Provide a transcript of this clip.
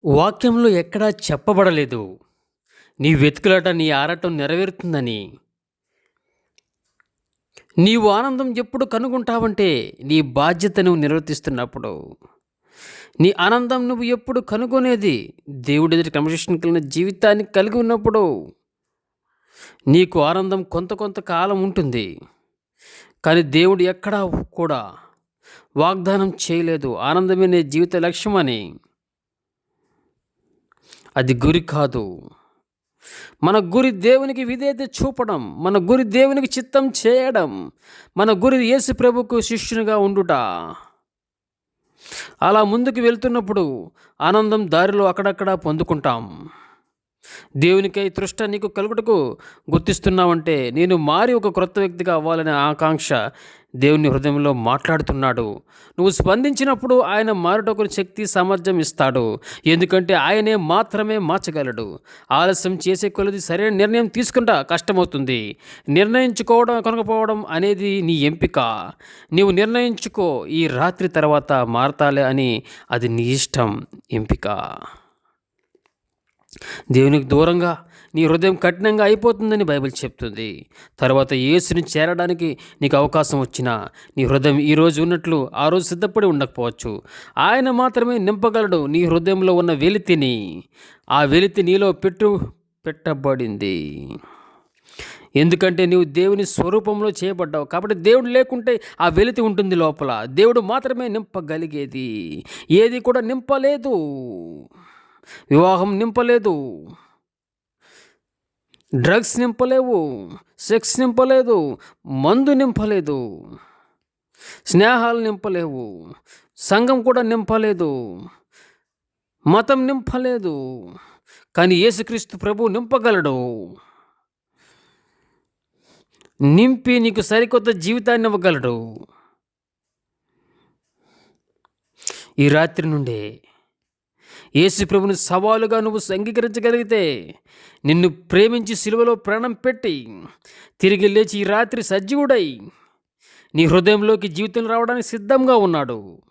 వాక్యంలో ఎక్కడా చెప్పబడలేదు. నీ వెతుకులాట, నీ ఆరాటం నెరవేరుతుందని. నీవు ఆనందం ఎప్పుడు కనుగొంటావంటే, నీ బాధ్యత నువ్వు నిర్వర్తిస్తున్నప్పుడు. నీ ఆనందం నువ్వు ఎప్పుడు కనుగొనేది దేవుడి ఎదుట క్రమశిక్షణ కలిగిన జీవితాన్ని కలిగి ఉన్నప్పుడు. నీకు ఆనందం కొంత కొంత కాలం ఉంటుంది. కానీ దేవుడు ఎక్కడా కూడా వాగ్దానం చేయలేదు ఆనందమే నీ జీవిత లక్ష్యమని. అది గురి కాదు. మన గురి దేవునికి విధేయత చూపడం, మన గురి దేవునికి చిత్తం చేయడం, మన గురి యేసు ప్రభుకు శిష్యునిగా ఉండుట. అలా ముందుకు వెళ్తున్నప్పుడు ఆనందం దారిలో అక్కడక్కడ పొందుకుంటాం. దేవునికై తృష్ట నీకు కలుగుటకు గుర్తిస్తున్నావంటే, నేను మారి ఒక క్రొత్త వ్యక్తిగా అవ్వాలనే ఆకాంక్ష దేవుని హృదయంలో మాట్లాడుతున్నాడు. నువ్వు స్పందించినప్పుడు ఆయన మారుటకు శక్తి సామర్థ్యం ఇస్తాడు. ఎందుకంటే ఆయనే మాత్రమే మార్చగలడు. ఆలస్యం చేసే కొలది సరైన నిర్ణయం తీసుకుంటా కష్టమవుతుంది. నిర్ణయించుకోవడం కొనకపోవడం అనేది నీ ఎంపిక. నీవు నిర్ణయించుకో, ఈ రాత్రి తర్వాత మారతాలే అని. అది నీ ఇష్టం, ఎంపిక. దేవునికి దూరంగా నీ హృదయం కఠినంగా అయిపోతుందని బైబిల్ చెప్తుంది. తర్వాత యేసుని చేరడానికి నీకు అవకాశం వచ్చినా నీ హృదయం ఈరోజు ఉన్నట్లు ఆ రోజు సిద్ధపడి ఉండకపోవచ్చు. ఆయన మాత్రమే నింపగలడు నీ హృదయంలో ఉన్న వెలితిని. ఆ వెలితి నీలో పెట్టబడింది. ఎందుకంటే నీవు దేవుని స్వరూపంలో చేయబడ్డావు కాబట్టి. దేవుడు లేకుంటే ఆ వెలితి ఉంటుంది లోపల. దేవుడు మాత్రమే నింపగలిగేది. ఏది కూడా నింపలేదు. వివాహం నింపలేదు, డ్రగ్స్ నింపలేవు, సెక్స్ నింపలేదు, మందు నింపలేదు, స్నేహాలు నింపలేవు, సంఘం కూడా నింపలేదు, మతం నింపలేదు. కానీ యేసుక్రీస్తు ప్రభు నింపగలడు. నింపి నీకు సరికొత్త జీవితాన్ని ఇవ్వగలడు. ఈ రాత్రి నుండే యేసు ప్రభుని సవాలుగా నువ్వు అంగీకరించగలిగితే, నిన్ను ప్రేమించి సిలువలో ప్రాణం పెట్టి తిరిగి లేచి ఈ రాత్రి సజీవుడై నీ హృదయంలోకి జీవితం రావడానికి సిద్ధంగా ఉన్నాడు.